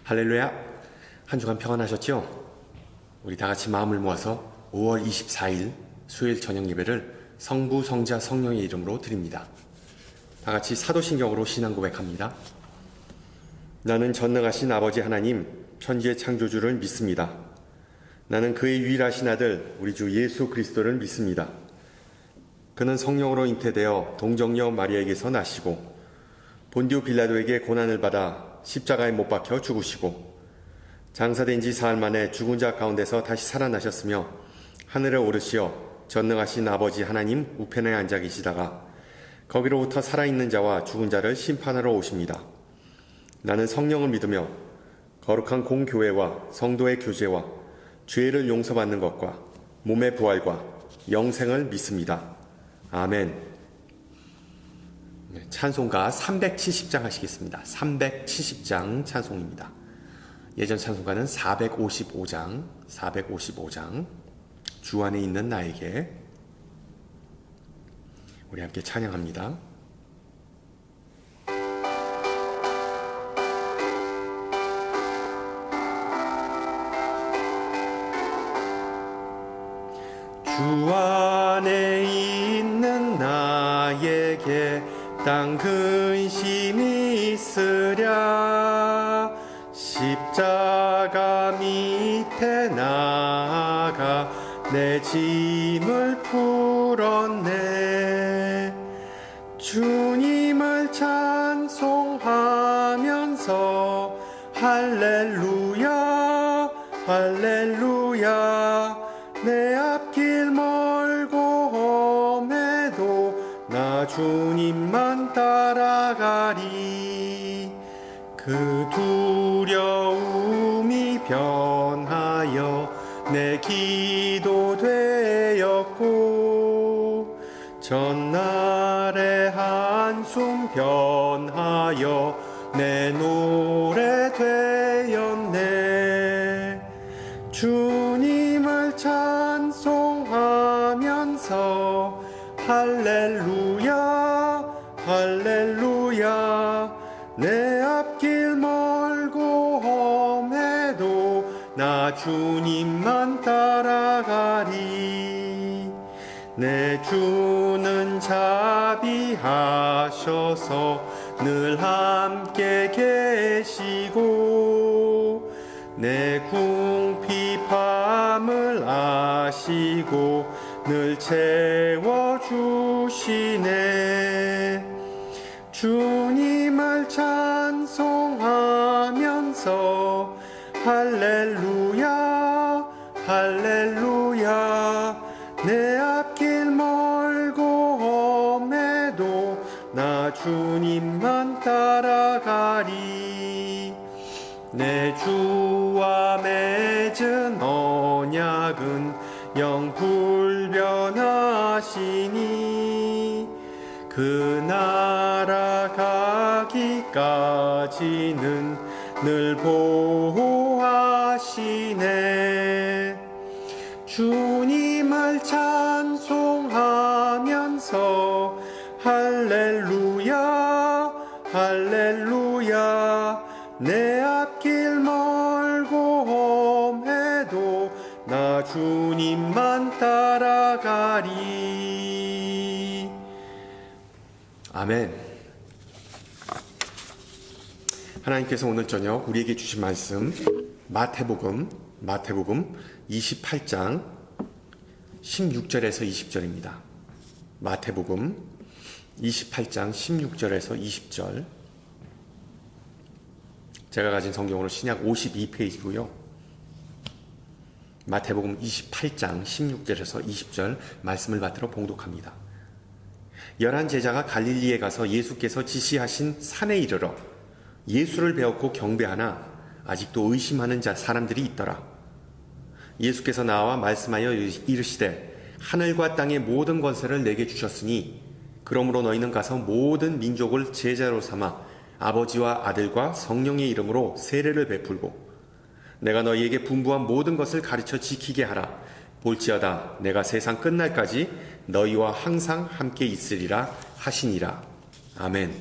할렐루야! 한 주간 평안하셨죠? 우리 다 같이 마음을 모아서 5월 24일 수요일 저녁 예배를 성부, 성자, 성령의 이름으로 드립니다. 다 같이 사도신경으로 신앙 고백합니다. 나는 전능하신 아버지 하나님, 천지의 창조주를 믿습니다. 나는 그의 유일하신 아들, 우리 주 예수 그리스도를 믿습니다. 그는 성령으로 잉태되어 동정녀 마리아에게서 나시고 본디오 빌라도에게 고난을 받아 십자가에 못 박혀 죽으시고 장사된 지 사흘 만에 죽은 자 가운데서 다시 살아나셨으며 하늘에 오르시어 전능하신 아버지 하나님 우편에 앉아 계시다가 거기로부터 살아있는 자와 죽은 자를 심판하러 오십니다. 나는 성령을 믿으며 거룩한 공교회와 성도의 교제와 죄를 용서받는 것과 몸의 부활과 영생을 믿습니다. 아멘. 찬송가 370장 하시겠습니다. 370장 찬송입니다. 예전 찬송가는 455장 주 안에 있는 나에게. 우리 함께 찬양합니다. 주 안에 있는 나에게 땅 근심이 있으랴 십자가 밑에 나아가 내 짐을 풀었네. 주님을 찬송하면서 할렐루야 할렐루야 내 앞길 멀고 험해도 나 주님만 따라가리. 그 두려움이 변하여 내 기도 되었고 전날의 한숨 변하여 내 노래 되었네. 주님을 찬송하면서 할렐루야 할렐루야 내 앞길 멀고 험해도 나 주님만 따라가리. 내 주는 자비하셔서 늘 함께 계시고 내 궁핍함을 아시고 늘 채워주시네. 주님을 찬송하면서 할렐루야 할렐루야 내 앞길 멀고 험해도 나 주님만 따라가리. 내 주와 맺은 언약은 영 불변하시니 그 나라 가기까지는 늘 보호하시네. 주님을 찬송하면서 할렐루야 할렐루야 내 앞길 멀고 험해도 나 주님만 따라가리. 아멘. 하나님께서 오늘 저녁 우리에게 주신 말씀 마태복음 28장 16절에서 20절입니다. 마태복음 28장 16절에서 20절. 제가 가진 성경으로 신약 52페이지고요. 마태복음 28장 16절에서 20절 말씀을 받들어 봉독합니다. 11 제자가 갈릴리에 가서 예수께서 지시하신 산에 이르러 예수를 배웠고 경배하나 아직도 의심하는 사람들이 있더라. 예수께서 나와 말씀하여 이르시되 하늘과 땅의 모든 권세를 내게 주셨으니 그러므로 너희는 가서 모든 민족을 제자로 삼아 아버지와 아들과 성령의 이름으로 세례를 베풀고 내가 너희에게 분부한 모든 것을 가르쳐 지키게 하라. 볼지어다 내가 세상 끝날까지 너희와 항상 함께 있으리라 하시니라. 아멘.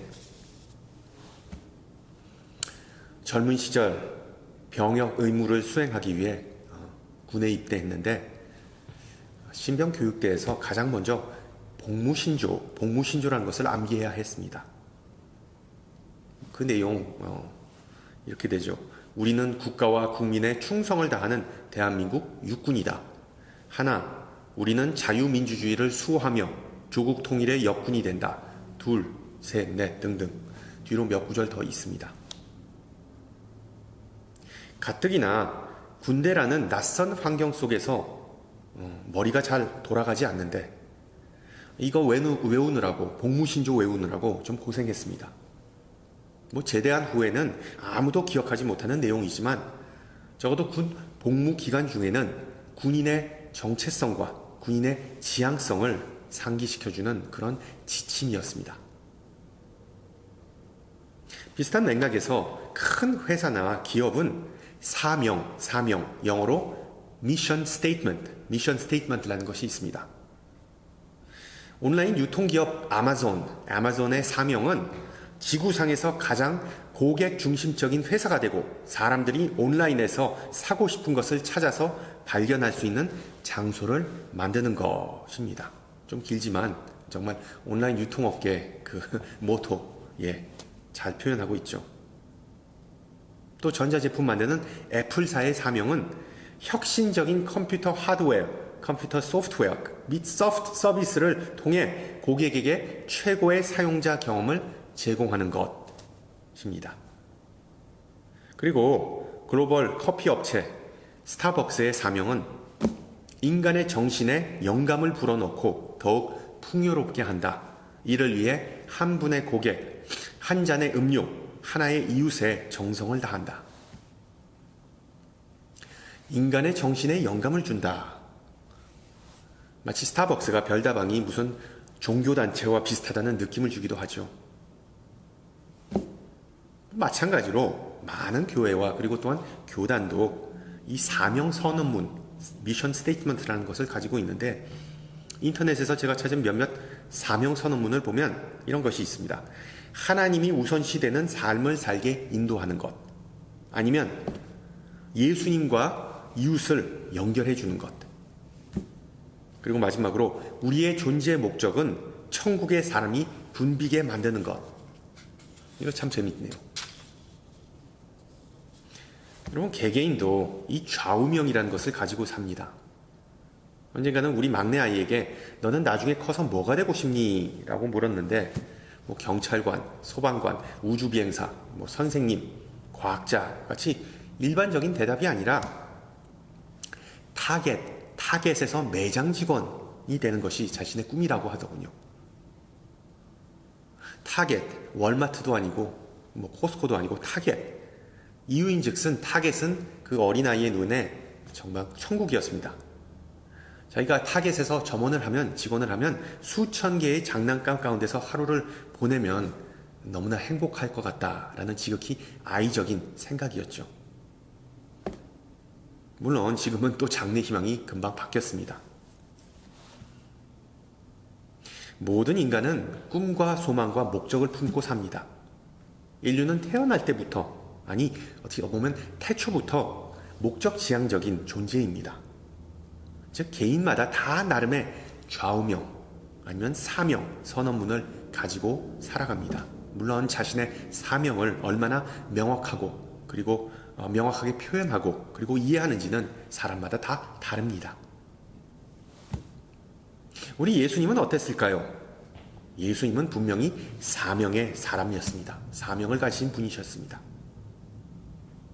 젊은 시절 병역 의무를 수행하기 위해 군에 입대했는데 신병교육대에서 가장 먼저 복무신조라는 것을 암기해야 했습니다. 그 내용 이렇게 되죠. 우리는 국가와 국민의 충성을 다하는 대한민국 육군이다. 하나, 우리는 자유민주주의를 수호하며 조국 통일의 역군이 된다. 둘, 셋, 넷 등등 뒤로 몇 구절 더 있습니다. 가뜩이나 군대라는 낯선 환경 속에서 머리가 잘 돌아가지 않는데 이거 외우느라고 복무신조 외우느라고 좀 고생했습니다. 제대한 후에는 아무도 기억하지 못하는 내용이지만 적어도 군 복무 기간 중에는 군인의 정체성과 군인의 지향성을 상기시켜주는 그런 지침이었습니다. 비슷한 맥락에서 큰 회사나 기업은 사명, 영어로 미션 스테이트먼트라는 것이 있습니다. 온라인 유통기업 아마존의 사명은 지구상에서 가장 고객 중심적인 회사가 되고 사람들이 온라인에서 사고 싶은 것을 찾아서 발견할 수 있는 장소를 만드는 것입니다. 좀 길지만 정말 온라인 유통업계 그 모토 잘 표현하고 있죠. 또 전자제품 만드는 애플사의 사명은 혁신적인 컴퓨터 하드웨어, 컴퓨터 소프트웨어 및 서비스를 통해 고객에게 최고의 사용자 경험을 제공하는 것입니다. 그리고 글로벌 커피 업체 스타벅스의 사명은 인간의 정신에 영감을 불어넣고 더욱 풍요롭게 한다. 이를 위해 한 분의 고객, 한 잔의 음료, 하나의 이웃에 정성을 다한다. 인간의 정신에 영감을 준다. 마치 스타벅스가 별다방이 무슨 종교단체와 비슷하다는 느낌을 주기도 하죠. 마찬가지로 많은 교회와 그리고 또한 교단도 이 사명 선언문, 미션 스테이트먼트라는 것을 가지고 있는데 인터넷에서 제가 찾은 몇몇 사명 선언문을 보면 이런 것이 있습니다. 하나님이 우선시되는 삶을 살게 인도하는 것, 아니면 예수님과 이웃을 연결해 주는 것, 그리고 마지막으로 우리의 존재의 목적은 천국의 사람이 붐비게 만드는 것. 이거 참 재밌네요. 여러분, 개개인도 이 좌우명이라는 것을 가지고 삽니다. 언젠가는 우리 막내 아이에게 너는 나중에 커서 뭐가 되고 싶니? 라고 물었는데 경찰관, 소방관, 우주비행사, 선생님, 과학자 같이 일반적인 대답이 아니라 타겟에서 매장 직원이 되는 것이 자신의 꿈이라고 하더군요. 타겟, 월마트도 아니고 코스코도 아니고 타겟. 이유인즉슨 타겟은 그 어린아이의 눈에 정말 천국이었습니다. 자기가 타겟에서 직원을 하면 수천 개의 장난감 가운데서 하루를 보내면 너무나 행복할 것 같다라는 지극히 아이적인 생각이었죠. 물론 지금은 또 장래 희망이 금방 바뀌었습니다. 모든 인간은 꿈과 소망과 목적을 품고 삽니다. 인류는 태어날 때부터, 어떻게 보면 태초부터 목적지향적인 존재입니다. 즉 개인마다 다 나름의 좌우명 아니면 사명, 선언문을 가지고 살아갑니다. 물론 자신의 사명을 얼마나 명확하고 그리고 명확하게 표현하고 그리고 이해하는지는 사람마다 다 다릅니다. 우리 예수님은 어땠을까요? 예수님은 분명히 사명의 사람이었습니다. 사명을 가진 분이셨습니다.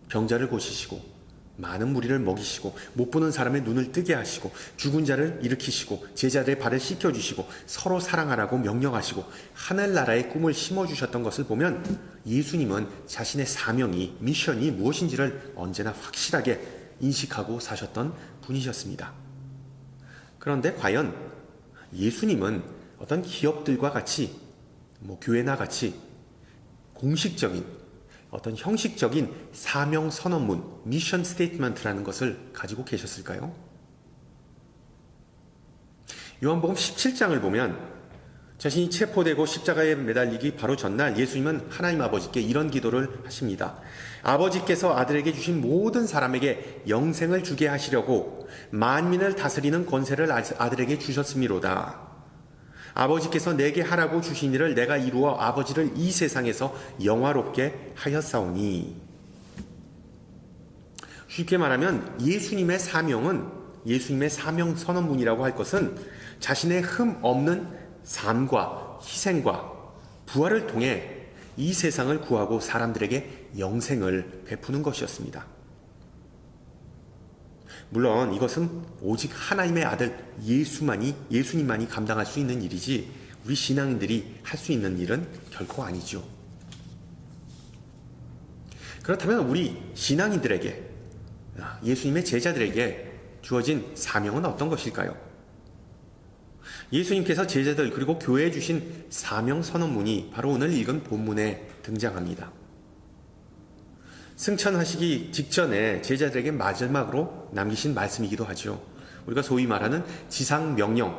병자를 고치시고 많은 무리를 먹이시고 못 보는 사람의 눈을 뜨게 하시고 죽은 자를 일으키시고 제자들의 발을 씻겨주시고 서로 사랑하라고 명령하시고 하늘나라의 꿈을 심어주셨던 것을 보면 예수님은 자신의 사명이, 미션이 무엇인지를 언제나 확실하게 인식하고 사셨던 분이셨습니다. 그런데 과연 예수님은 어떤 기업들과 같이 교회나 같이 공식적인 어떤 형식적인 사명 선언문, 미션 스테이트먼트라는 것을 가지고 계셨을까요? 요한복음 17장을 보면 자신이 체포되고 십자가에 매달리기 바로 전날 예수님은 하나님 아버지께 이런 기도를 하십니다. 아버지께서 아들에게 주신 모든 사람에게 영생을 주게 하시려고 만민을 다스리는 권세를 아들에게 주셨음이로다. 아버지께서 내게 하라고 주신 일을 내가 이루어 아버지를 이 세상에서 영화롭게 하였사오니. 쉽게 말하면 예수님의 사명 선언문이라고 할 것은 자신의 흠 없는 삶과 희생과 부활을 통해 이 세상을 구하고 사람들에게 영생을 베푸는 것이었습니다. 물론 이것은 오직 하나님의 아들 예수님만이 감당할 수 있는 일이지 우리 신앙인들이 할 수 있는 일은 결코 아니죠. 그렇다면 우리 신앙인들에게, 예수님의 제자들에게 주어진 사명은 어떤 것일까요? 예수님께서 제자들 그리고 교회에 주신 사명 선언문이 바로 오늘 읽은 본문에 등장합니다. 승천하시기 직전에 제자들에게 마지막으로 남기신 말씀이기도 하죠. 우리가 소위 말하는 지상 명령,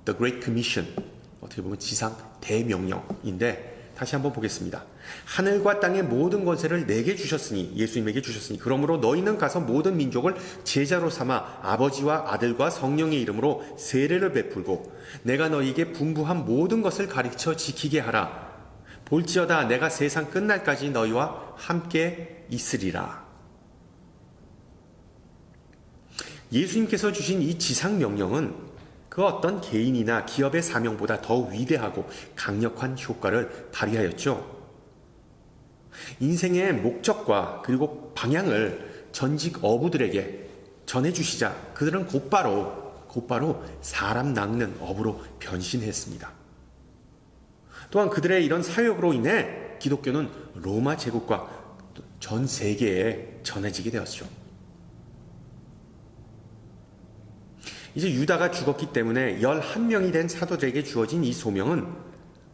The Great Commission, 어떻게 보면 지상 대명령인데 다시 한번 보겠습니다. 하늘과 땅의 모든 권세를 내게 주셨으니, 예수님에게 주셨으니, 그러므로 너희는 가서 모든 민족을 제자로 삼아 아버지와 아들과 성령의 이름으로 세례를 베풀고 내가 너희에게 분부한 모든 것을 가르쳐 지키게 하라. 볼지어다 내가 세상 끝날까지 너희와 함께 있으리라. 예수님께서 주신 이 지상 명령은 그 어떤 개인이나 기업의 사명보다 더 위대하고 강력한 효과를 발휘하였죠. 인생의 목적과 그리고 방향을 전직 어부들에게 전해주시자 그들은 곧바로 사람 낚는 어부로 변신했습니다. 또한 그들의 이런 사역으로 인해 기독교는 로마 제국과 전 세계에 전해지게 되었죠. 이제 유다가 죽었기 때문에 11명이 된 사도들에게 주어진 이 소명은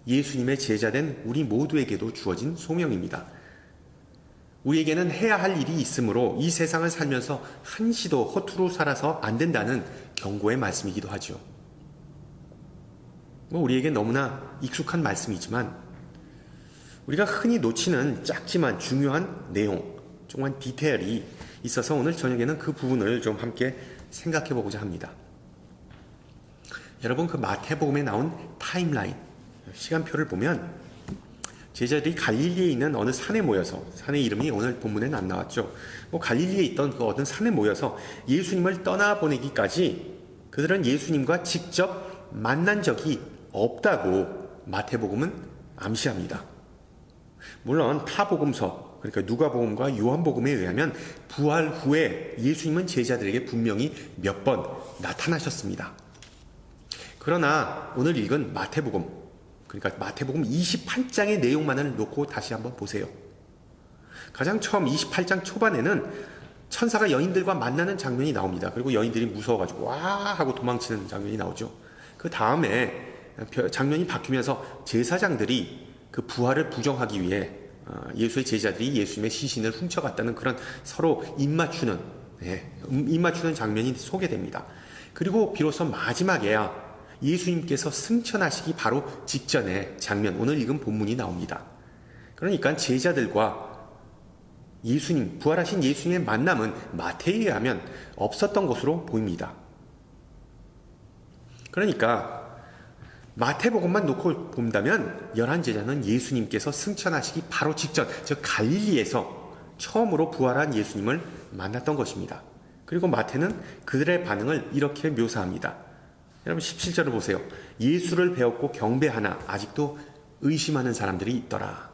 예수님의 제자된 우리 모두에게도 주어진 소명입니다. 우리에게는 해야 할 일이 있으므로 이 세상을 살면서 한시도 허투루 살아서 안 된다는 경고의 말씀이기도 하죠. 우리에게 너무나 익숙한 말씀이지만 우리가 흔히 놓치는 작지만 중요한 내용, 조그만 디테일이 있어서 오늘 저녁에는 그 부분을 좀 함께 생각해 보고자 합니다. 여러분, 그 마태복음에 나온 타임라인, 시간표를 보면 제자들이 갈릴리에 있는 어느 산에 모여서, 산의 이름이 오늘 본문에는 안 나왔죠. 갈릴리에 있던 그 어떤 산에 모여서 예수님을 떠나보내기까지 그들은 예수님과 직접 만난 적이 없다고 마태복음은 암시합니다. 물론 타복음서, 그러니까 누가복음과 요한복음에 의하면 부활 후에 예수님은 제자들에게 분명히 몇 번 나타나셨습니다. 그러나 오늘 읽은 마태복음, 그러니까 마태복음 28장의 내용만을 놓고 다시 한번 보세요. 가장 처음 28장 초반에는 천사가 여인들과 만나는 장면이 나옵니다. 그리고 여인들이 무서워가지고 와 하고 도망치는 장면이 나오죠. 그 다음에 장면이 바뀌면서 제사장들이 그 부활을 부정하기 위해 예수의 제자들이 예수님의 시신을 훔쳐갔다는 그런 서로 입맞추는 장면이 소개됩니다. 그리고 비로소 마지막에야 예수님께서 승천하시기 바로 직전의 장면, 오늘 읽은 본문이 나옵니다. 그러니까 제자들과 예수님, 부활하신 예수님의 만남은 마태에 의하면 없었던 것으로 보입니다. 그러니까 마태복음만 놓고 본다면 11제자는 예수님께서 승천하시기 바로 직전, 즉 갈릴리에서 처음으로 부활한 예수님을 만났던 것입니다. 그리고 마태는 그들의 반응을 이렇게 묘사합니다. 여러분 17절을 보세요. 예수를 배웠고 경배하나 아직도 의심하는 사람들이 있더라.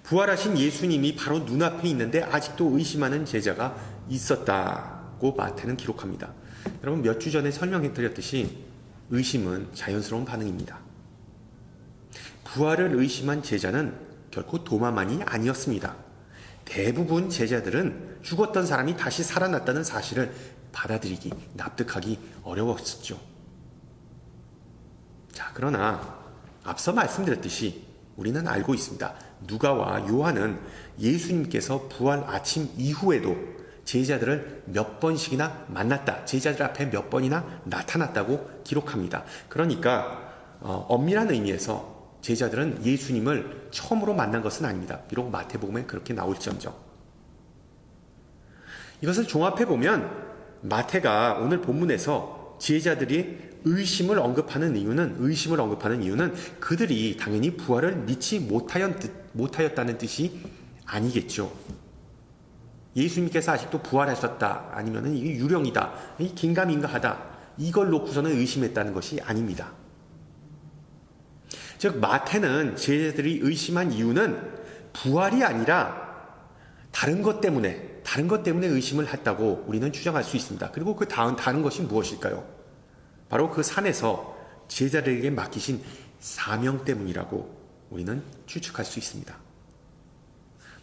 부활하신 예수님이 바로 눈앞에 있는데 아직도 의심하는 제자가 있었다고 마태는 기록합니다. 여러분 몇 주 전에 설명해드렸듯이 의심은 자연스러운 반응입니다. 부활을 의심한 제자는 결코 도마만이 아니었습니다. 대부분 제자들은 죽었던 사람이 다시 살아났다는 사실을 받아들이기, 납득하기 어려웠었죠. 자, 그러나 앞서 말씀드렸듯이 우리는 알고 있습니다. 누가와 요한은 예수님께서 부활 아침 이후에도 제자들을 몇 번씩이나 만났다. 제자들 앞에 몇 번이나 나타났다고 기록합니다. 그러니까 엄밀한 의미에서 제자들은 예수님을 처음으로 만난 것은 아닙니다. 비록 마태복음에 그렇게 나올지언정. 이것을 종합해 보면 마태가 오늘 본문에서 제자들이 의심을 언급하는 이유는 그들이 당연히 부활을 믿지 못하였다는 뜻이 아니겠죠. 예수님께서 아직도 부활하셨다, 아니면 이게 유령이다, 이 긴가민가하다, 이걸 놓고서는 의심했다는 것이 아닙니다. 즉 마태는 제자들이 의심한 이유는 부활이 아니라 다른 것 때문에 의심을 했다고 우리는 추정할 수 있습니다. 그리고 그 다른 것이 무엇일까요? 바로 그 산에서 제자들에게 맡기신 사명 때문이라고 우리는 추측할 수 있습니다.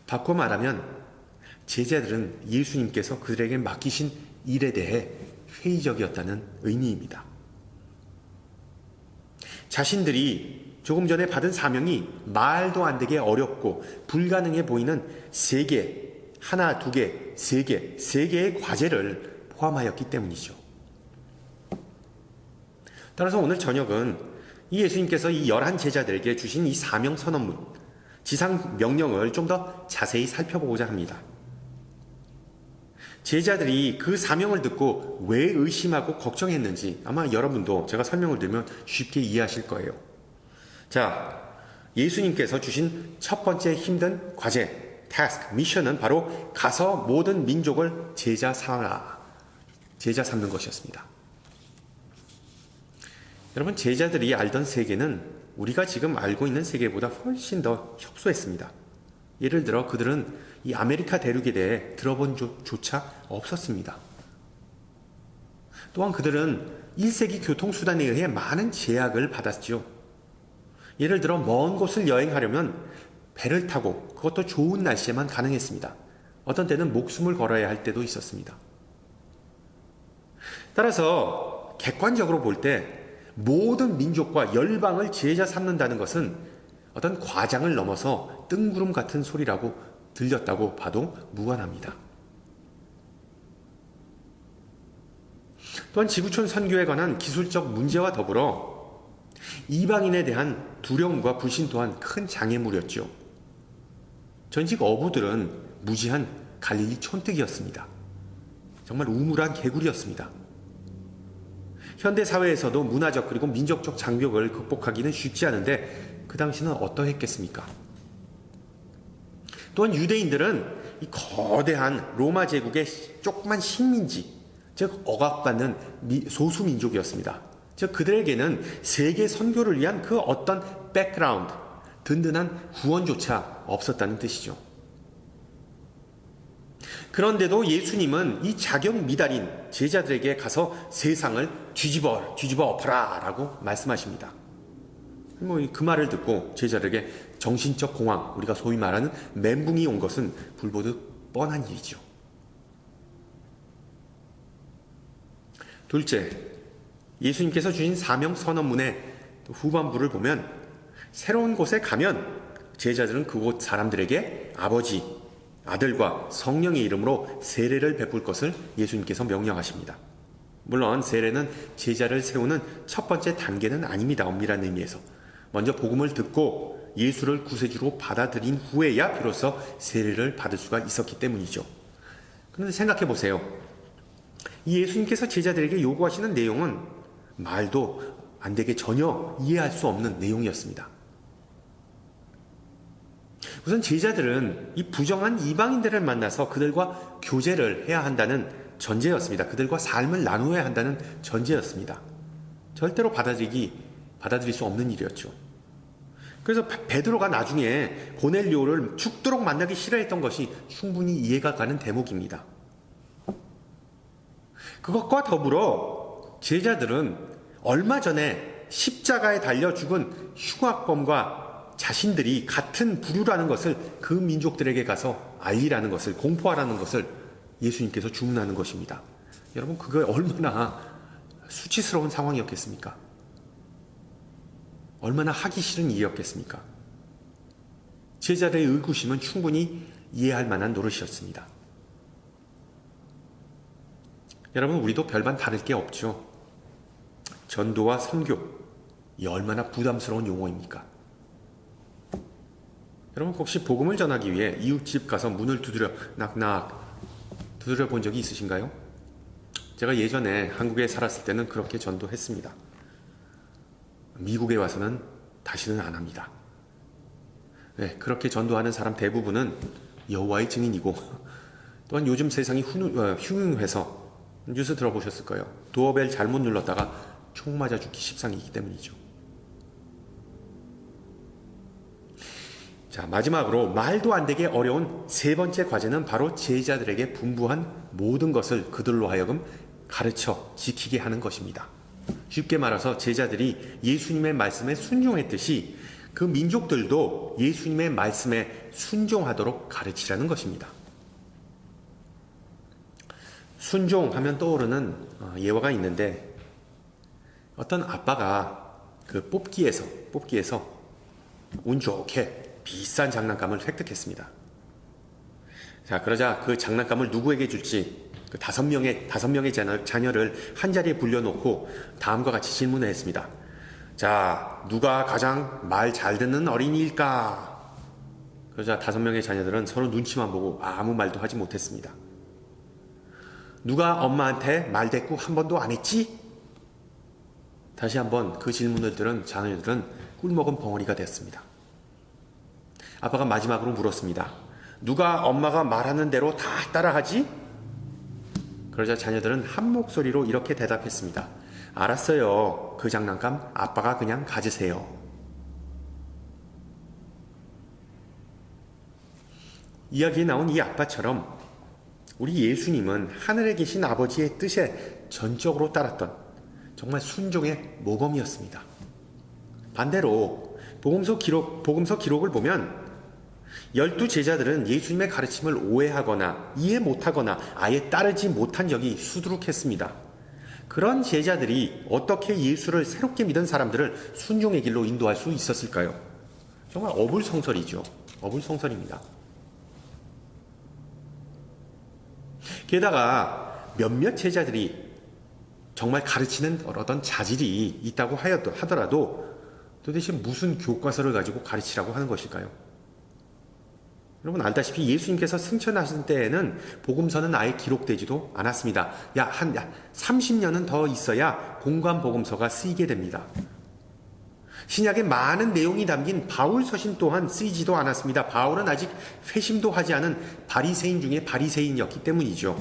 바꿔 말하면 제자들은 예수님께서 그들에게 맡기신 일에 대해 회의적이었다는 의미입니다. 자신들이 조금 전에 받은 사명이 말도 안 되게 어렵고 불가능해 보이는 하나, 두 개, 세 개의 과제를 포함하였기 때문이죠. 따라서 오늘 저녁은 이 예수님께서 이 11제자들에게 주신 이 사명 선언문, 지상 명령을 좀 더 자세히 살펴보고자 합니다. 제자들이 그 사명을 듣고 왜 의심하고 걱정했는지 아마 여러분도 제가 설명을 드리면 쉽게 이해하실 거예요. 자, 예수님께서 주신 첫 번째 힘든 과제, task, 미션은 바로 가서 모든 민족을 제자 삼는 것이었습니다. 여러분, 제자들이 알던 세계는 우리가 지금 알고 있는 세계보다 훨씬 더 협소했습니다. 예를 들어 그들은 이 아메리카 대륙에 대해 들어본 조차 없었습니다. 또한 그들은 1세기 교통수단에 의해 많은 제약을 받았지요. 예를 들어 먼 곳을 여행하려면 배를 타고 그것도 좋은 날씨에만 가능했습니다. 어떤 때는 목숨을 걸어야 할 때도 있었습니다. 따라서 객관적으로 볼 때 모든 민족과 열방을 제자 삼는다는 것은 어떤 과장을 넘어서 뜬구름 같은 소리라고 들렸다고 봐도 무관합니다. 또한 지구촌 선교에 관한 기술적 문제와 더불어 이방인에 대한 두려움과 불신 또한 큰 장애물이었죠. 전직 어부들은 무지한 갈릴리 촌뜨기였습니다. 정말 우물한 개구리였습니다. 현대사회에서도 문화적 그리고 민족적 장벽을 극복하기는 쉽지 않은데 그 당시는 어떠했겠습니까? 또한 유대인들은 이 거대한 로마 제국의 조그만 식민지, 즉 억압받는 소수민족이었습니다. 즉 그들에게는 세계 선교를 위한 그 어떤 백그라운드, 든든한 후원조차 없었다는 뜻이죠. 그런데도 예수님은 이 자격 미달인 제자들에게 가서 세상을 뒤집어 엎어라 라고 말씀하십니다. 그 말을 듣고 제자들에게 정신적 공황, 우리가 소위 말하는 멘붕이 온 것은 불보듯 뻔한 일이죠. 둘째, 예수님께서 주신 사명 선언문의 후반부를 보면 새로운 곳에 가면 제자들은 그곳 사람들에게 아버지, 아들과 성령의 이름으로 세례를 베풀 것을 예수님께서 명령하십니다. 물론 세례는 제자를 세우는 첫 번째 단계는 아닙니다. 엄밀한 의미에서. 먼저 복음을 듣고 예수를 구세주로 받아들인 후에야 비로소 세례를 받을 수가 있었기 때문이죠. 그런데 생각해 보세요. 이 예수님께서 제자들에게 요구하시는 내용은 말도 안 되게 전혀 이해할 수 없는 내용이었습니다. 우선 제자들은 이 부정한 이방인들을 만나서 그들과 교제를 해야 한다는 전제였습니다. 그들과 삶을 나누어야 한다는 전제였습니다. 절대로 받아들일 수 없는 일이었죠. 그래서 베드로가 나중에 고넬료를 죽도록 만나기 싫어했던 것이 충분히 이해가 가는 대목입니다. 그것과 더불어 제자들은 얼마 전에 십자가에 달려 죽은 흉악범과 자신들이 같은 부류라는 것을 그 민족들에게 가서 알리라는 것을, 공포하라는 것을 예수님께서 주문하는 것입니다. 여러분, 그게 얼마나 수치스러운 상황이었겠습니까? 얼마나 하기 싫은 일이었겠습니까? 제자들의 의구심은 충분히 이해할 만한 노릇이었습니다. 여러분, 우리도 별반 다를 게 없죠. 전도와 선교, 이 얼마나 부담스러운 용어입니까? 여러분, 혹시 복음을 전하기 위해 이웃집 가서 문을 두드려 낙낙 두드려 본 적이 있으신가요? 제가 예전에 한국에 살았을 때는 그렇게 전도했습니다. 미국에 와서는 다시는 안 합니다. 네, 그렇게 전도하는 사람 대부분은 여호와의 증인이고, 또한 요즘 세상이 흉흉해서 뉴스 들어보셨을 거예요. 도어벨 잘못 눌렀다가 총 맞아 죽기 십상이기 때문이죠. 자, 마지막으로 말도 안 되게 어려운 세 번째 과제는 바로 제자들에게 분부한 모든 것을 그들로 하여금 가르쳐 지키게 하는 것입니다. 쉽게 말해서 제자들이 예수님의 말씀에 순종했듯이 그 민족들도 예수님의 말씀에 순종하도록 가르치라는 것입니다. 순종하면 떠오르는 예화가 있는데, 어떤 아빠가 그 뽑기에서 운 좋게 비싼 장난감을 획득했습니다. 자, 그러자 그 장난감을 누구에게 줄지 그 다섯 명의 자녀를 한 자리에 불려놓고 다음과 같이 질문을 했습니다. 자, 누가 가장 말 잘 듣는 어린이일까? 그러자 5명의 자녀들은 서로 눈치만 보고 아무 말도 하지 못했습니다. 누가 엄마한테 말대꾸 한 번도 안 했지? 다시 한번 그 질문을 들은 자녀들은 꿀먹은 벙어리가 되었습니다. 아빠가 마지막으로 물었습니다. 누가 엄마가 말하는 대로 다 따라하지? 그러자 자녀들은 한 목소리로 이렇게 대답했습니다. 알았어요. 그 장난감 아빠가 그냥 가지세요. 이야기에 나온 이 아빠처럼 우리 예수님은 하늘에 계신 아버지의 뜻에 전적으로 따랐던 정말 순종의 모범이었습니다. 반대로 복음서 기록을 보면 12제자들은 예수님의 가르침을 오해하거나 이해 못하거나 아예 따르지 못한 적이 수두룩했습니다. 그런 제자들이 어떻게 예수를 새롭게 믿은 사람들을 순종의 길로 인도할 수 있었을까요? 정말 어불성설이죠. 어불성설입니다. 게다가 몇몇 제자들이 정말 가르치는 어떤 자질이 있다고 하더라도 도대체 무슨 교과서를 가지고 가르치라고 하는 것일까요? 여러분 알다시피 예수님께서 승천하신 때에는 복음서는 아예 기록되지도 않았습니다. 한 30년은 더 있어야 공관 복음서가 쓰이게 됩니다. 신약에 많은 내용이 담긴 바울 서신 또한 쓰이지도 않았습니다. 바울은 아직 회심도 하지 않은 바리새인 중에 바리새인이었기 때문이죠.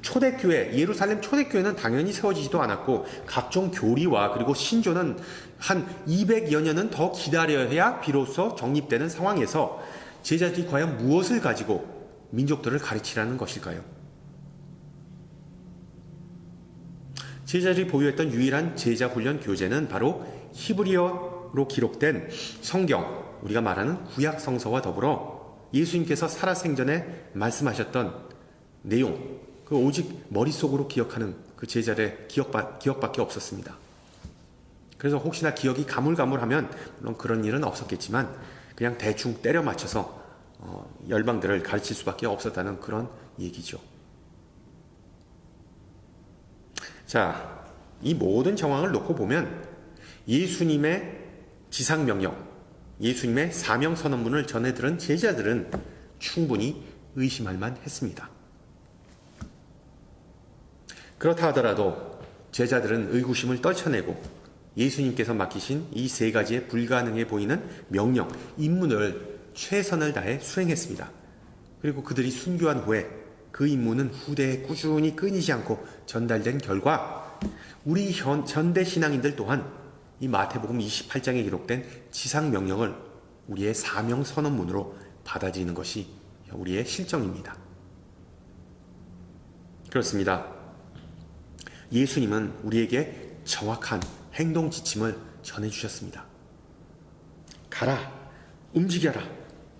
초대교회, 예루살렘 초대교회는 당연히 세워지지도 않았고 각종 교리와 그리고 신조는 한 200여 년은 더 기다려야 비로소 정립되는 상황에서 제자들이 과연 무엇을 가지고 민족들을 가르치라는 것일까요? 제자들이 보유했던 유일한 제자 훈련 교재는 바로 히브리어로 기록된 성경, 우리가 말하는 구약 성서와 더불어 예수님께서 살아생전에 말씀하셨던 내용, 그 오직 머릿속으로 기억하는 그 제자들의 기억밖에 없었습니다. 그래서 혹시나 기억이 가물가물하면 물론 그런 일은 없었겠지만 그냥 대충 때려 맞춰서 열방들을 가르칠 수밖에 없었다는 그런 얘기죠. 자, 이 모든 정황을 놓고 보면 예수님의 지상명령, 예수님의 사명선언문을 전해 들은 제자들은 충분히 의심할 만했습니다. 그렇다 하더라도 제자들은 의구심을 떨쳐내고 예수님께서 맡기신 이 3가지의 불가능해 보이는 명령, 임무를 최선을 다해 수행했습니다. 그리고 그들이 순교한 후에 그 임무는 후대에 꾸준히 끊이지 않고 전달된 결과 우리 현대 신앙인들 또한 이 마태복음 28장에 기록된 지상명령을 우리의 사명선언문으로 받아들이는 것이 우리의 실정입니다. 그렇습니다. 예수님은 우리에게 정확한 행동 지침을 전해주셨습니다. 가라, 움직여라,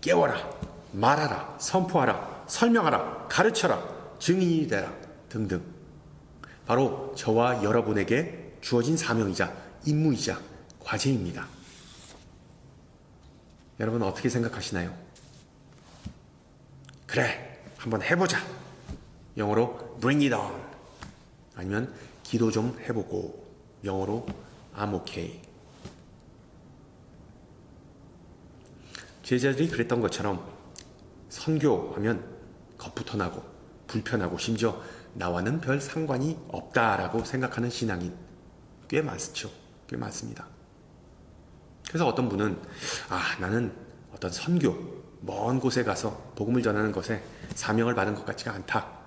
깨워라, 말하라, 선포하라, 설명하라, 가르쳐라, 증인이 되라 등등. 바로 저와 여러분에게 주어진 사명이자 임무이자 과제입니다. 여러분 어떻게 생각하시나요? 그래, 한번 해보자. 영어로 bring it on. 아니면 기도 좀 해보고, 영어로 I'm okay. 제자들이 그랬던 것처럼 선교하면 겁부터 나고 불편하고 심지어 나와는 별 상관이 없다라고 생각하는 신앙인 꽤 많죠. 꽤 많습니다. 그래서 어떤 분은 나는 어떤 선교, 먼 곳에 가서 복음을 전하는 것에 사명을 받은 것 같지가 않다.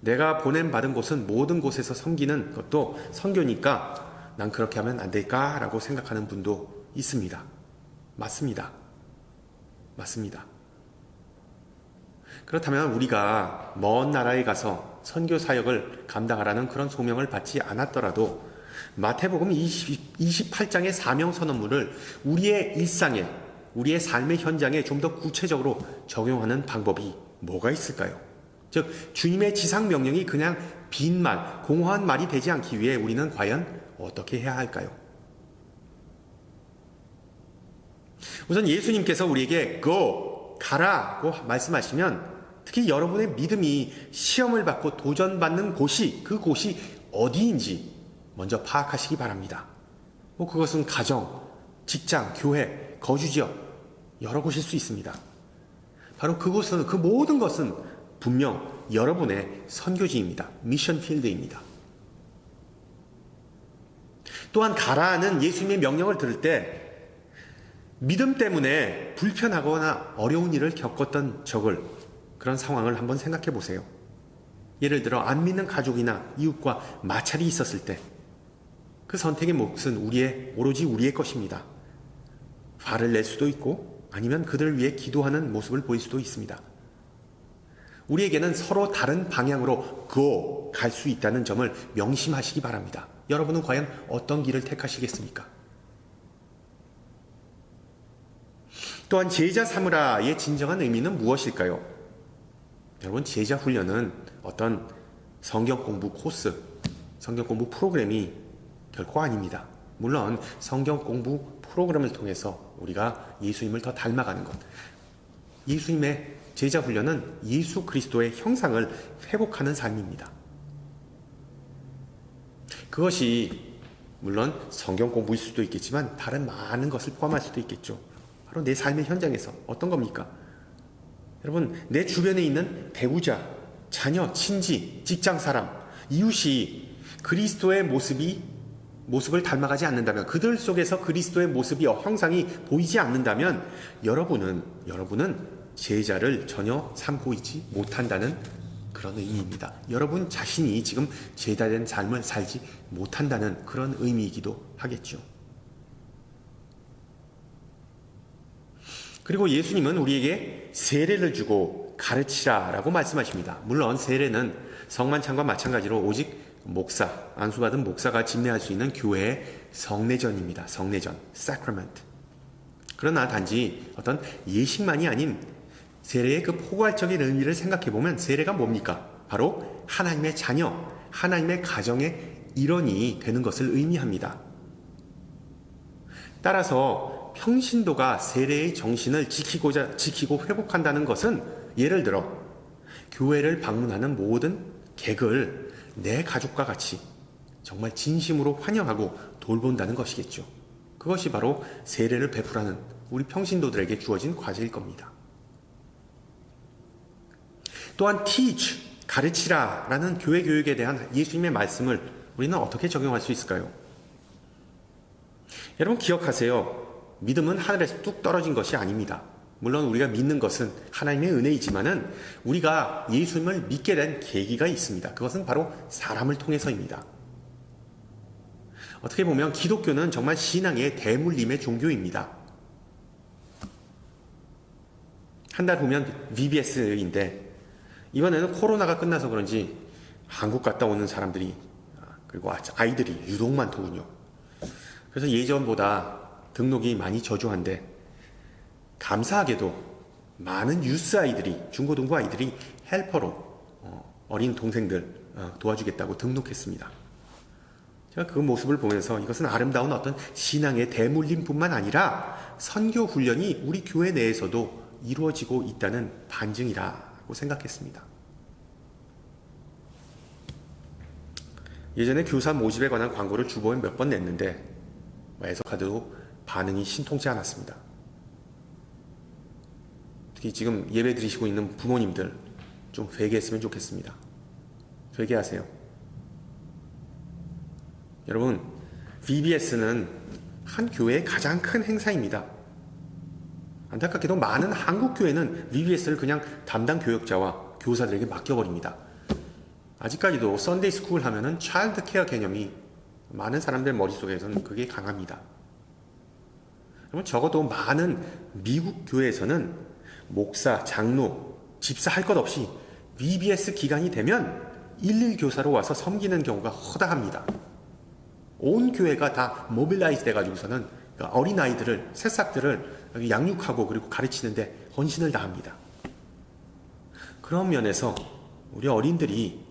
내가 보냄받은 곳은 모든 곳에서 섬기는 것도 선교니까 난 그렇게 하면 안 될까라고 생각하는 분도 있습니다. 맞습니다. 맞습니다. 그렇다면 우리가 먼 나라에 가서 선교 사역을 감당하라는 그런 소명을 받지 않았더라도 마태복음 28장의 사명 선언문을 우리의 일상에, 우리의 삶의 현장에 좀 더 구체적으로 적용하는 방법이 뭐가 있을까요? 즉 주님의 지상 명령이 그냥 빈말, 공허한 말이 되지 않기 위해 우리는 과연 어떻게 해야 할까요? 우선 예수님께서 우리에게 go, 가라고 말씀하시면 특히 여러분의 믿음이 시험을 받고 도전받는 곳이, 그 곳이 어디인지 먼저 파악하시기 바랍니다. 그것은 가정, 직장, 교회, 거주지역 여러 곳일 수 있습니다. 바로 그곳은, 그 모든 것은 분명 여러분의 선교지입니다. 미션 필드입니다. 또한 가라는 예수님의 명령을 들을 때 믿음 때문에 불편하거나 어려운 일을 겪었던 적을, 그런 상황을 한번 생각해 보세요. 예를 들어 안 믿는 가족이나 이웃과 마찰이 있었을 때 그 선택의 몫은 오로지 우리의 것입니다. 화를 낼 수도 있고 아니면 그들을 위해 기도하는 모습을 보일 수도 있습니다. 우리에게는 서로 다른 방향으로 갈 수 있다는 점을 명심하시기 바랍니다. 여러분은 과연 어떤 길을 택하시겠습니까? 또한 제자 삼으라의 진정한 의미는 무엇일까요? 여러분, 제자 훈련은 어떤 성경 공부 코스, 성경 공부 프로그램이 결코 아닙니다. 물론 성경 공부 프로그램을 통해서 우리가 예수님을 더 닮아가는 것, 예수님의 제자 훈련은 예수 그리스도의 형상을 회복하는 삶입니다. 그것이 물론 성경 공부일 수도 있겠지만 다른 많은 것을 포함할 수도 있겠죠. 바로 내 삶의 현장에서 어떤 겁니까? 여러분, 내 주변에 있는 배우자, 자녀, 친지, 직장사람, 이웃이 그리스도의 모습을 닮아가지 않는다면, 그들 속에서 그리스도의 모습이, 형상이 보이지 않는다면 여러분은 제자를 전혀 삼고 있지 못한다는 그런 의미입니다. 여러분 자신이 지금 제자된 삶을 살지 못한다는 그런 의미이기도 하겠죠. 그리고 예수님은 우리에게 세례를 주고 가르치라라고 말씀하십니다. 물론 세례는 성만찬과 마찬가지로 오직 목사, 안수받은 목사가 집례할 수 있는 교회의 성례전입니다. 성례전, sacrament. 그러나 단지 어떤 예식만이 아닌 세례의 그 포괄적인 의미를 생각해보면 세례가 뭡니까? 바로 하나님의 자녀, 하나님의 가정의 일원이 되는 것을 의미합니다. 따라서 평신도가 세례의 정신을 지키고 회복한다는 것은, 예를 들어 교회를 방문하는 모든 객을 내 가족과 같이 정말 진심으로 환영하고 돌본다는 것이겠죠. 그것이 바로 세례를 베풀라는 우리 평신도들에게 주어진 과제일 겁니다. 또한 teach, 가르치라 라는 교회 교육에 대한 예수님의 말씀을 우리는 어떻게 적용할 수 있을까요? 여러분 기억하세요. 믿음은 하늘에서 뚝 떨어진 것이 아닙니다. 물론 우리가 믿는 것은 하나님의 은혜이지만은 우리가 예수님을 믿게 된 계기가 있습니다. 그것은 바로 사람을 통해서입니다. 어떻게 보면 기독교는 정말 신앙의 대물림의 종교입니다. 한 달 후면 VBS인데 이번에는 코로나가 끝나서 그런지 한국 갔다 오는 사람들이, 그리고 아이들이 유독 많더군요. 그래서 예전보다 등록이 많이 저조한데 감사하게도 많은 유스 아이들이, 중고등부 아이들이 헬퍼로 어린 동생들 도와주겠다고 등록했습니다. 제가 그 모습을 보면서 이것은 아름다운 어떤 신앙의 대물림뿐만 아니라 선교 훈련이 우리 교회 내에서도 이루어지고 있다는 반증이라고 생각했습니다. 예전에 교사 모집에 관한 광고를 주보에 몇 번 냈는데 애석하게도 반응이 신통치 않았습니다. 특히 지금 예배 드리시고 있는 부모님들 좀 회개했으면 좋겠습니다. 회개하세요. 여러분, VBS는 한 교회의 가장 큰 행사입니다. 안타깝게도 많은 한국 교회는 VBS를 그냥 담당 교역자와 교사들에게 맡겨버립니다. 아직까지도 썬데이 스쿨 하면은 차일드 케어 개념이 많은 사람들 머릿속에서는 그게 강합니다. 그러면 적어도 많은 미국 교회에서는 목사, 장로, 집사 할 것 없이 VBS 기간이 되면 일일 교사로 와서 섬기는 경우가 허다합니다. 온 교회가 다 모빌라이즈 돼가지고서는 어린아이들을, 새싹들을 양육하고 그리고 가르치는데 헌신을 다합니다. 그런 면에서 우리 어린들이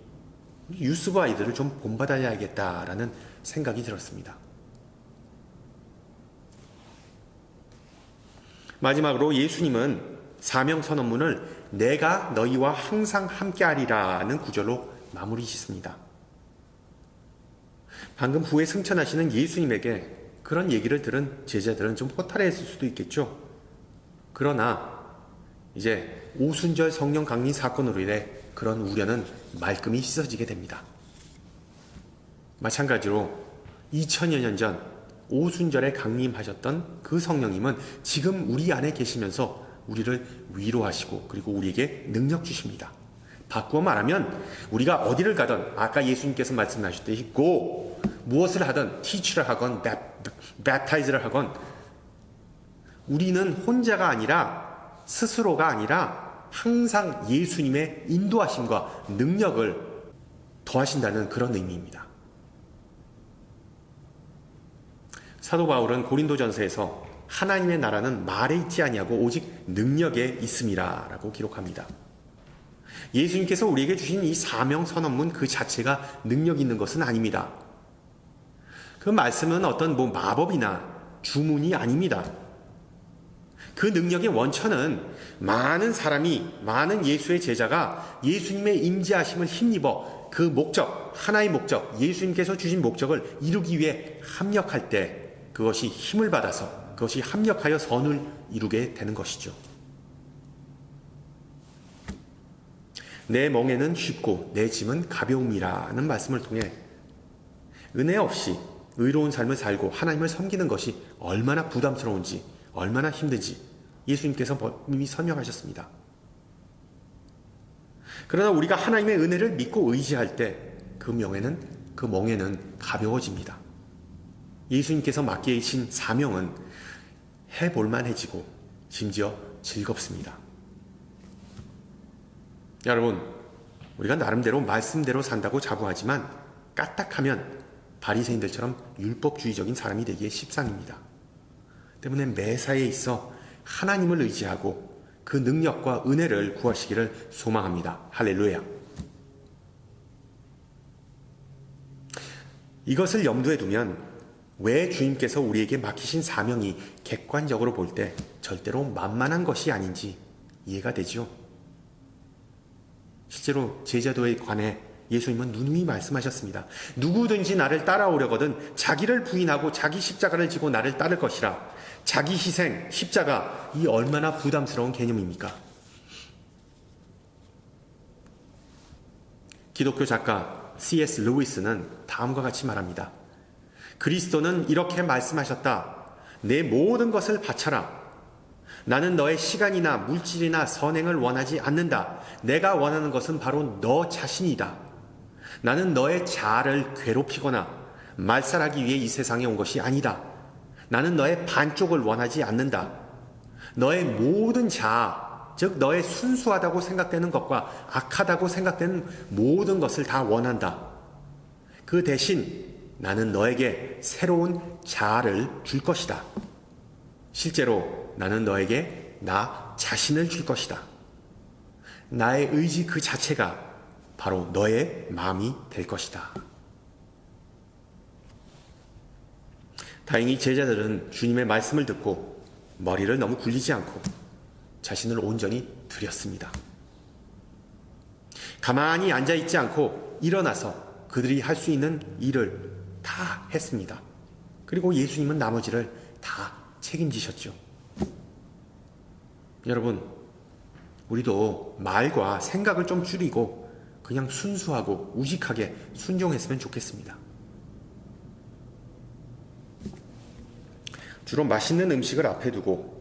유스부 아이들을 좀 본받아야겠다라는 생각이 들었습니다. 마지막으로 예수님은 사명선언문을 내가 너희와 항상 함께하리라는 구절로 마무리 짓습니다. 방금 후에 승천하시는 예수님에게 그런 얘기를 들은 제자들은 좀 허탈해했을 수도 있겠죠. 그러나 이제 오순절 성령 강림 사건으로 인해 그런 우려는 말끔히 씻어지게 됩니다. 마찬가지로 2000여 년 전 오순절에 강림하셨던 그 성령님은 지금 우리 안에 계시면서 우리를 위로하시고 그리고 우리에게 능력 주십니다. 바꾸어 말하면 우리가 어디를 가든 아까 예수님께서 말씀하셨듯이 go 무엇을 하든 teach를 하건 baptize를 하건 우리는 혼자가 아니라 스스로가 아니라 항상 예수님의 인도하심과 능력을 더하신다는 그런 의미입니다. 사도 바울은 고린도전서에서 하나님의 나라는 말에 있지 아니하고 오직 능력에 있음이라 라고 기록합니다. 예수님께서 우리에게 주신 이 사명 선언문 그 자체가 능력 있는 것은 아닙니다. 그 말씀은 어떤 마법이나 주문이 아닙니다. 그 능력의 원천은 많은 사람이, 많은 예수의 제자가 예수님의 임재하심을 힘입어 그 목적, 하나의 목적, 예수님께서 주신 목적을 이루기 위해 합력할 때 그것이 힘을 받아서 그것이 합력하여 선을 이루게 되는 것이죠. 내 멍에는 쉽고 내 짐은 가벼움이라는 말씀을 통해 은혜 없이 의로운 삶을 살고 하나님을 섬기는 것이 얼마나 부담스러운지 얼마나 힘든지 예수님께서 이미 설명하셨습니다. 그러나 우리가 하나님의 은혜를 믿고 의지할 때 그 멍에는 가벼워집니다. 예수님께서 맡기신 사명은 해볼만해지고 심지어 즐겁습니다. 여러분, 우리가 나름대로 말씀대로 산다고 자부하지만 까딱하면 바리새인들처럼 율법주의적인 사람이 되기에 십상입니다. 때문에 매사에 있어 하나님을 의지하고 그 능력과 은혜를 구하시기를 소망합니다. 할렐루야. 이것을 염두에 두면 왜 주님께서 우리에게 맡기신 사명이 객관적으로 볼 때 절대로 만만한 것이 아닌지 이해가 되죠. 실제로 제자도에 관해 예수님은 누누이 말씀하셨습니다. 누구든지 나를 따라오려거든 자기를 부인하고 자기 십자가를 지고 나를 따를 것이라. 자기 희생, 십자가, 이 얼마나 부담스러운 개념입니까? 기독교 작가 C.S. 루이스는 다음과 같이 말합니다. 그리스도는 이렇게 말씀하셨다. 내 모든 것을 바쳐라. 나는 너의 시간이나 물질이나 선행을 원하지 않는다. 내가 원하는 것은 바로 너 자신이다. 나는 너의 자아를 괴롭히거나 말살하기 위해 이 세상에 온 것이 아니다. 나는 너의 반쪽을 원하지 않는다. 너의 모든 자아, 즉 너의 순수하다고 생각되는 것과 악하다고 생각되는 모든 것을 다 원한다. 그 대신 나는 너에게 새로운 자아를 줄 것이다. 실제로 나는 너에게 나 자신을 줄 것이다. 나의 의지 그 자체가 바로 너의 마음이 될 것이다. 다행히 제자들은 주님의 말씀을 듣고 머리를 너무 굴리지 않고 자신을 온전히 드렸습니다. 가만히 앉아있지 않고 일어나서 그들이 할 수 있는 일을 다 했습니다. 그리고 예수님은 나머지를 다 책임지셨죠. 여러분, 우리도 말과 생각을 좀 줄이고 그냥 순수하고 우직하게 순종했으면 좋겠습니다. 주로 맛있는 음식을 앞에 두고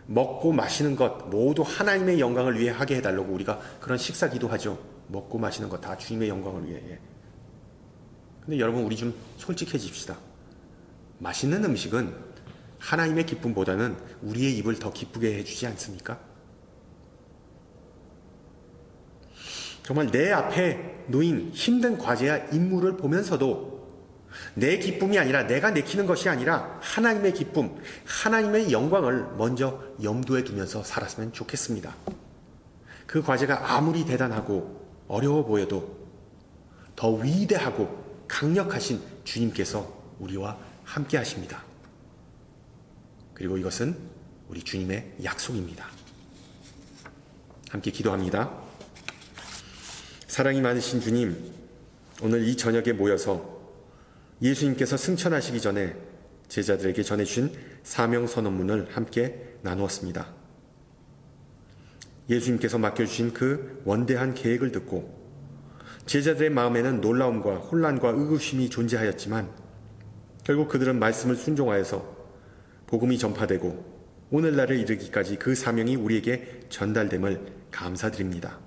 먹고 마시는 것 모두 하나님의 영광을 위해 하게 해달라고 우리가 그런 식사 기도하죠. 먹고 마시는 것 다 주님의 영광을 위해. 근데 여러분, 우리 좀 솔직해집시다. 맛있는 음식은 하나님의 기쁨보다는 우리의 입을 더 기쁘게 해주지 않습니까? 정말 내 앞에 놓인 힘든 과제와 임무를 보면서도 내 기쁨이 아니라, 내가 내키는 것이 아니라 하나님의 기쁨, 하나님의 영광을 먼저 염두에 두면서 살았으면 좋겠습니다. 그 과제가 아무리 대단하고 어려워 보여도 더 위대하고 강력하신 주님께서 우리와 함께 하십니다. 그리고 이것은 우리 주님의 약속입니다. 함께 기도합니다. 사랑이 많으신 주님, 오늘 이 저녁에 모여서 예수님께서 승천하시기 전에 제자들에게 전해주신 사명 선언문을 함께 나누었습니다. 예수님께서 맡겨주신 그 원대한 계획을 듣고 제자들의 마음에는 놀라움과 혼란과 의구심이 존재하였지만 결국 그들은 말씀을 순종하여서 복음이 전파되고 오늘날을 이르기까지 그 사명이 우리에게 전달됨을 감사드립니다.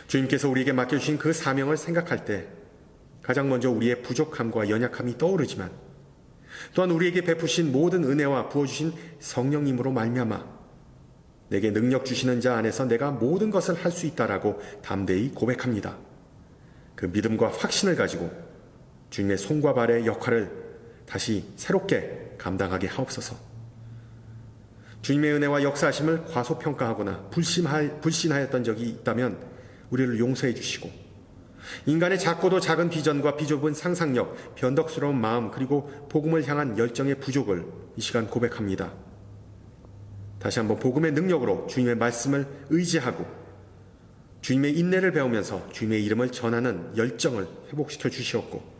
주님께서 우리에게 맡겨주신 그 사명을 생각할 때 가장 먼저 우리의 부족함과 연약함이 떠오르지만 또한 우리에게 베푸신 모든 은혜와 부어주신 성령님으로 말미암아 내게 능력 주시는 자 안에서 내가 모든 것을 할 수 있다라고 담대히 고백합니다. 그 믿음과 확신을 가지고 주님의 손과 발의 역할을 다시 새롭게 감당하게 하옵소서. 주님의 은혜와 역사하심을 과소평가하거나 불신하였던 적이 있다면 우리를 용서해 주시고 인간의 작고도 작은 비전과 비좁은 상상력, 변덕스러운 마음, 그리고 복음을 향한 열정의 부족을 이 시간 고백합니다. 다시 한번 복음의 능력으로 주님의 말씀을 의지하고 주님의 인내를 배우면서 주님의 이름을 전하는 열정을 회복시켜 주시옵고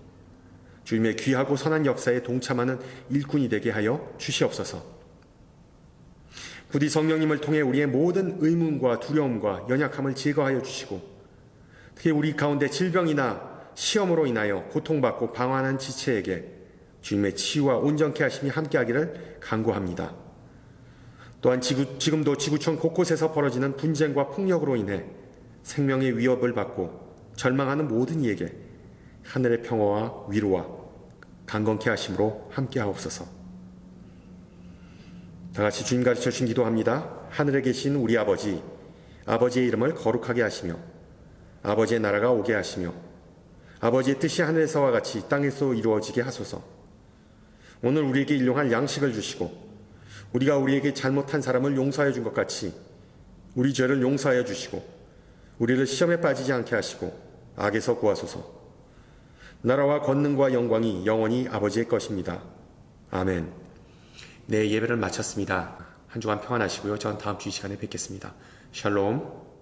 주님의 귀하고 선한 역사에 동참하는 일꾼이 되게 하여 주시옵소서. 부디 성령님을 통해 우리의 모든 의문과 두려움과 연약함을 제거하여 주시고 특히 우리 가운데 질병이나 시험으로 인하여 고통받고 방황하는 지체에게 주님의 치유와 온전케 하심이 함께하기를 간구합니다. 또한 지금도 지구촌 곳곳에서 벌어지는 분쟁과 폭력으로 인해 생명의 위협을 받고 절망하는 모든 이에게 하늘의 평화와 위로와 강건케 하심으로 함께하옵소서. 다같이 주님 가르쳐 주신 기도합니다. 하늘에 계신 우리 아버지, 아버지의 이름을 거룩하게 하시며 아버지의 나라가 오게 하시며 아버지의 뜻이 하늘에서와 같이 땅에서 이루어지게 하소서. 오늘 우리에게 일용할 양식을 주시고 우리가 우리에게 잘못한 사람을 용서하여 준 것 같이 우리 죄를 용서하여 주시고 우리를 시험에 빠지지 않게 하시고 악에서 구하소서. 나라와 권능과 영광이 영원히 아버지의 것입니다. 아멘. 네, 예배를 마쳤습니다. 한 주간 평안하시고요. 전 다음 주 이 시간에 뵙겠습니다. 샬롬.